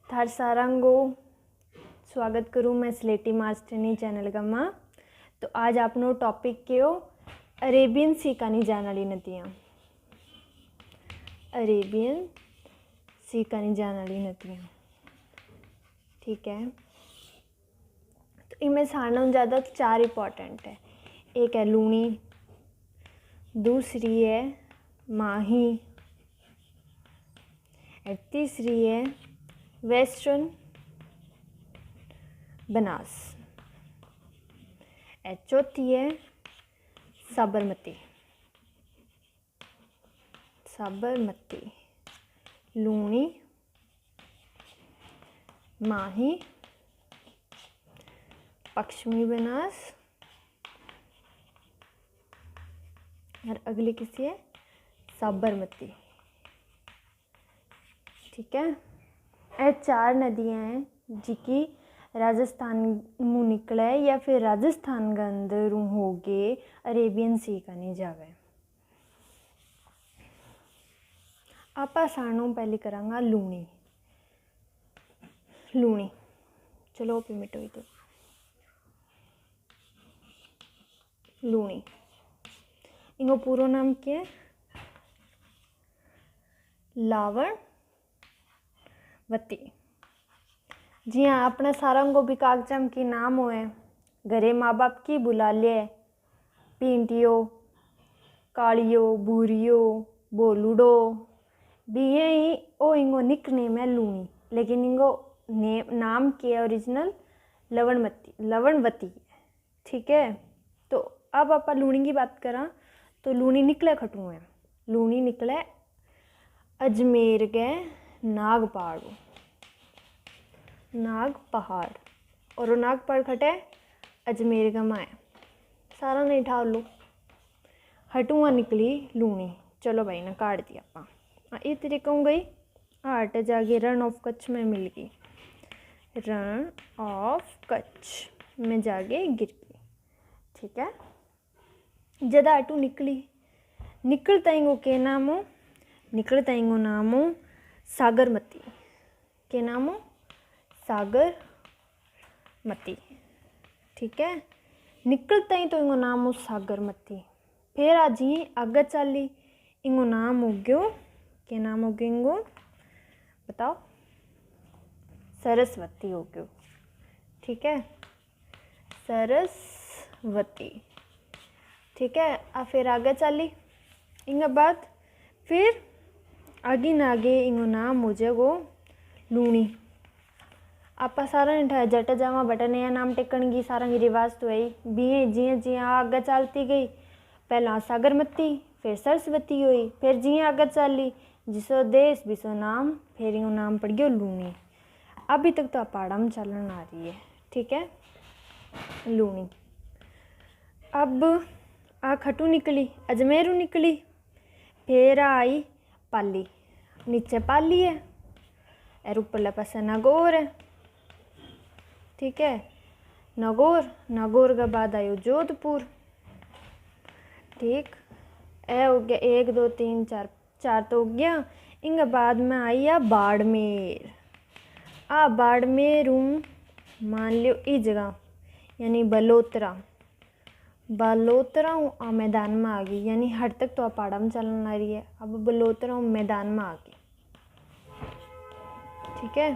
थार सारंगो स्वागत करूँ मैं स्लेटी मास्टरनी चैनल का माँ। तो आज आपनो टॉपिक क्यों अरेबियन सी कानी जानाली नदियाँ। अरेबियन सी कानी जानाली नदियाँ, ठीक है। तो इनमें सारे ज़्यादा चार इंपॉर्टेंट है। एक है लूनी, दूसरी है माही, और तीसरी है वेस्टर्न बनास, और चौथी है साबरमती। साबरमती, लूनी, माही, पश्चिमी बनास और अगली किसी है साबरमती, ठीक है। ये चार नदियाँ हैं जिकी राजस्थान मुँह निकले या फिर राजस्थान के अंदर हो गए अरेबियन सी का नहीं जावे। आपा सानों पहले करांगा लूनी। लूनी चलो पिमिट हुई तो लूनी इनको पूरा नाम क्या है? लावणवती। जी हाँ, अपने सारंगो भी कागजम की नाम होए, घरे माँ बाप की बुला ले, पिंटियो, कालियो, बूरियो, बोलूडो भी यही ओ इंगो निक नेम है लूनी, लेकिन इंगो नाम के ओरिजिनल लवणवती, ठीक है। तो अब आप लूनी की बात करा तो लूनी निकले खटू है। लूनी निकले अजमेर के नाग पहाड़ और नाग पहाड़ खटे अजमेर का माए सारा नहीं ठाव लो हटुआ निकली लूनी। चलो भाई ना काट दिया अपा ये तरीका हो गई। आट जाके रण ऑफ कच्छ में मिल गई, रण ऑफ कच्छ में जाके गिर गई, ठीक है। जदा आटू निकलता इंगो के नाम हो, निकलता इंगो नाम हो सागरमती। के नाम हो सागरमती, ठीक है। निकलता ही तो इंगो नाम हो सागरमती। फिर आज ही आगे चली इंगो नाम हो गयो, के नाम हो गयो इंगो बताओ, सरस्वती हो गयो, ठीक है। सरस्वती, ठीक है। आ फिर आगे चली इंगे बाद फिर आगे न आगे इंगो नाम हो जाएगो लूनी। आपा सारा ने जट जावा बटा नया नाम टेकन की सारा की रिवाज तो है भी जिया जिया आगे चलती गई। पहला सागरमती फिर सरस्वती हुई, फिर जिया आगे चली जिसो देश बिसो नाम, फिर इंगो नाम पड़ गयो लूनी। अभी तक तो पहाड़ा में चलन आ रही है, ठीक है। लूनी अब आ खटू निकली अजमेरू निकली, फिर आई पाली, नीचे पाली है और ऊपरले पासे नागौर है, ठीक है। नागौर के बाद आयो जोधपुर, ठीक। ए हो गया 1 2 3 4 तो हो गया। इनके बाद में आई आ बाड़मेर। बाड़मेर मान लियो इस जगह यानी बलोत्रा मैदान में आ गई, यानी हर तक तो पहाड़ा में चलन आ रही है। अब बलोत्रा मैदान में आ गई, ठीक है।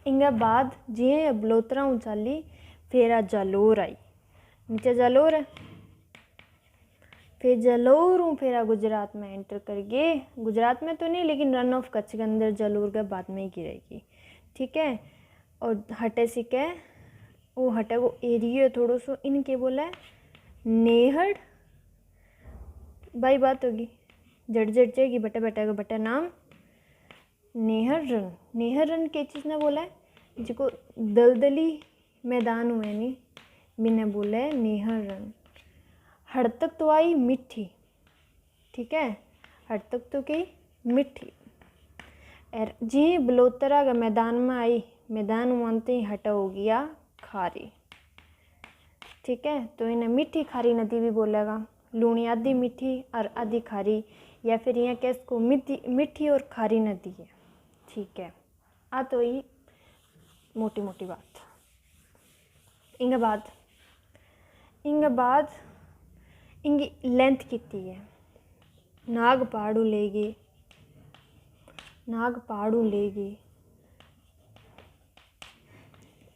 इनके बाद जी बलोत्रा चली फिर आ जालोर आई, नीचे जालोर है, फिर जालोर फिर आ गुजरात में एंटर कर गए। गुजरात में तो नहीं लेकिन रन ऑफ कच्छ के अंदर जालोर के बाद में ही गिरेगी, ठीक है। और हटे सिके वो हटे वो एरिया थोड़ा सो इनके बोला है नेहड़ भाई बात होगी जट जाएगी बटे का बटा नाम नेहर रन के चीज़ ने बोला है जिको दलदली मैदान हुए नहीं बिना बोला है नेहर रन। हड़तक तो आई मिट्टी, ठीक है। हड़तक तो की मिट्टी और जी बलोत्रा का मैदान में आई, मैदान मानते ही हटा हो गया खारी, ठीक है। तो इन्हें मीठी खारी नदी भी बोलेगा। लूनी आधी मीठी और आधी खारी, या फिर यहाँ कैस को मीठी और खारी नदी है, ठीक है। आ तो ही मोटी मोटी बात। इंगे बाद इंगी लेंथ कितनी है, नाग पहाड़ू लेगी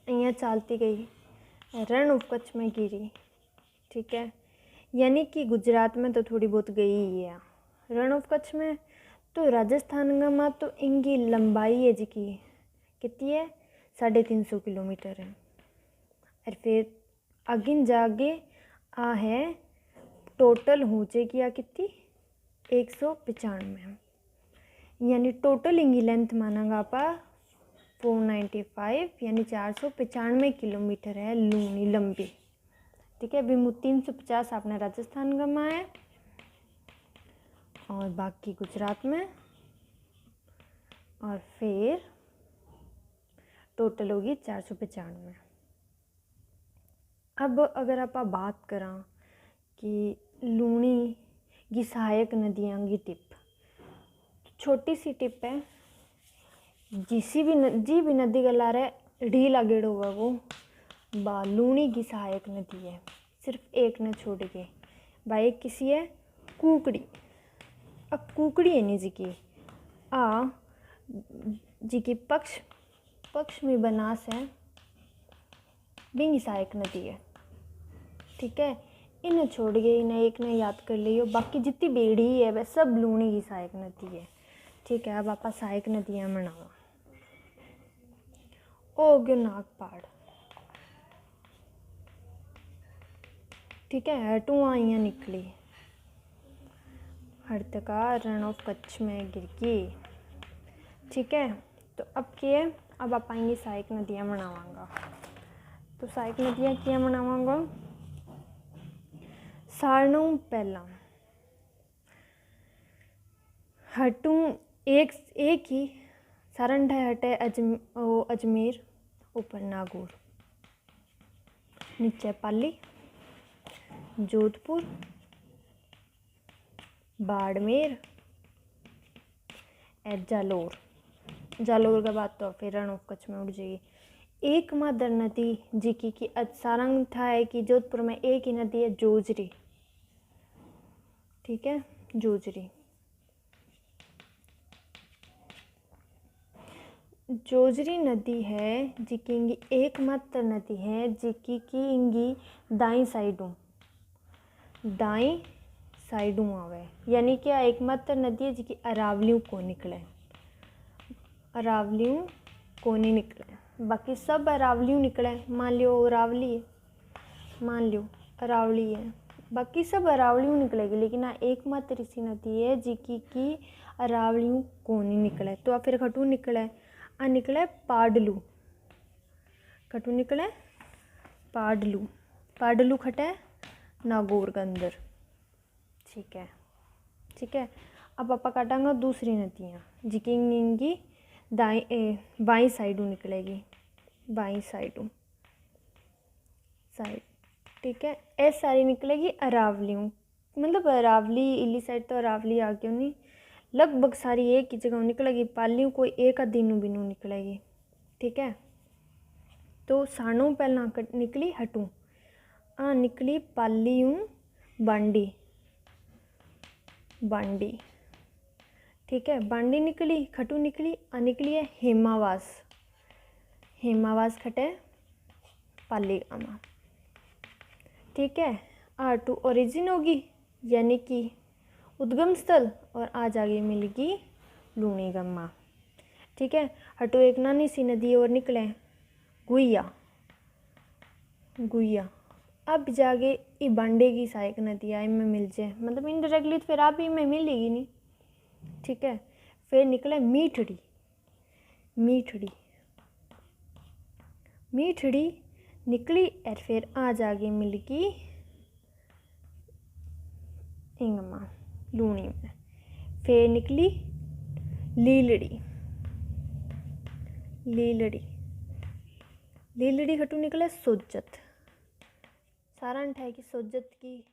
यहाँ चालती गई, रण ऑफ कच्छ में गिरी। ठीक है, यानी कि गुजरात में तो थोड़ी बहुत गई ही है, रण ऑफ कच्छ में। तो राजस्थान में तो इनकी लंबाई है जी की कितनी है, 350 किलोमीटर है। और फिर आगे जागे आ है टोटल हो जाएगी कितनी, 195, यानी टोटल इंगी लेंथ मानांगा आपा 495, यानी 495 किलोमीटर है लूनी लंबी। ठीक है, अभी 350 आपने राजस्थान गमा है और बाकी गुजरात में, और फिर टोटल होगी 495। अब अगर आप बात करा कि लूनी की सहायक नदियाँ की टिप, छोटी सी टिप है, जी भी नदी का लारे डी लागेड़ होगा वो बा लूनी की सहायक नदी है, सिर्फ एक ने छोड़ के। भाई एक किसी है कुकड़ी, अब कुकड़ी है नहीं जी की पक्ष में बनास है, बिंग सहायक नदी है। ठीक है, इन्हें छोड़ गए, इन्हें एक ने याद कर लियो, बाकी जितनी बेड़ी है वह सब लूनी की सहायक नदी है। ठीक है, अब आप सहायक नदियाँ मनाओ। ओ गयो नागपाड़। ठीक है, हटू आइया निकली, हड़तका रण ऑफ कच्छ में गिर गई। ठीक है, तो अब क्या है, अब आप आएंगे सहायक नदियाँ मनावांगा। तो सहायक नदियाँ क्या मनावांगा, सारणों पहला हटू एक ही सारण ढाई हटे अजमेर, ऊपर नागौर, नीचे पाली, जोधपुर, बाड़मेर, जालोर के बाद तो फिर रण ऑफ कच्छ में उड़ जाएगी। एक मादर नदी जी की सारंग था है कि जोधपुर में एक ही नदी है, जोजरी। ठीक है, जोजरी नदी है जी की इंगी एकमात्र नदी है जी की इंगी दाई साइडों आवे, यानी कि एकमात्र नदी है जी की अरावलियों को नहीं निकले, बाकी सब अरावलियों निकले। मान लियो अरावली है, बाकी सब अरावलियों निकलेगी, लेकिन एकमात्र ऐसी नदी है जी की अरावलियों को नहीं निकले। तो फिर खटू निकले, निकले पाडलू, खटू निकले पाडलू खटे नागौर के अंदर। ठीक है, अब आप काटांगा दूसरी नदियाँ जी की इंगी बाई साइडों निकलेगी, बाई साइड। ठीक है, ऐसे सारी निकलेगी अरावलियों, मतलब अरावली इली साइड तो अरावली आ गई नहीं, लगभग सारी एक ही जगह निकलेगी, पालियों कोई एक दिनों बिनू निकलेगी। ठीक है, तो सानों पहला निकली हटू, निकली पालियों बांडी। ठीक है, बांडी निकली, खटू निकली, निकली है हेमावास खटे पाली गामा। ठीक है, टू ओरिजिन होगी यानी कि उद्गम स्थल, और आज आगे मिलेगी लूनी गम्मा। ठीक है, हटो एक नानी सी नदी और निकले गुइया, अब जागे ई बांडे की सहायक नदी आई में मिल जाए, मतलब इनडायरेक्टली तो फिर आप ही में मिलेगी नहीं। ठीक है, फिर निकले मीठड़ी निकली, और फिर आज आगे मिलगी इंगमा लूनी में। फिर निकली लीलड़ी खटू निकले सोजत, सारण है कि सोजत की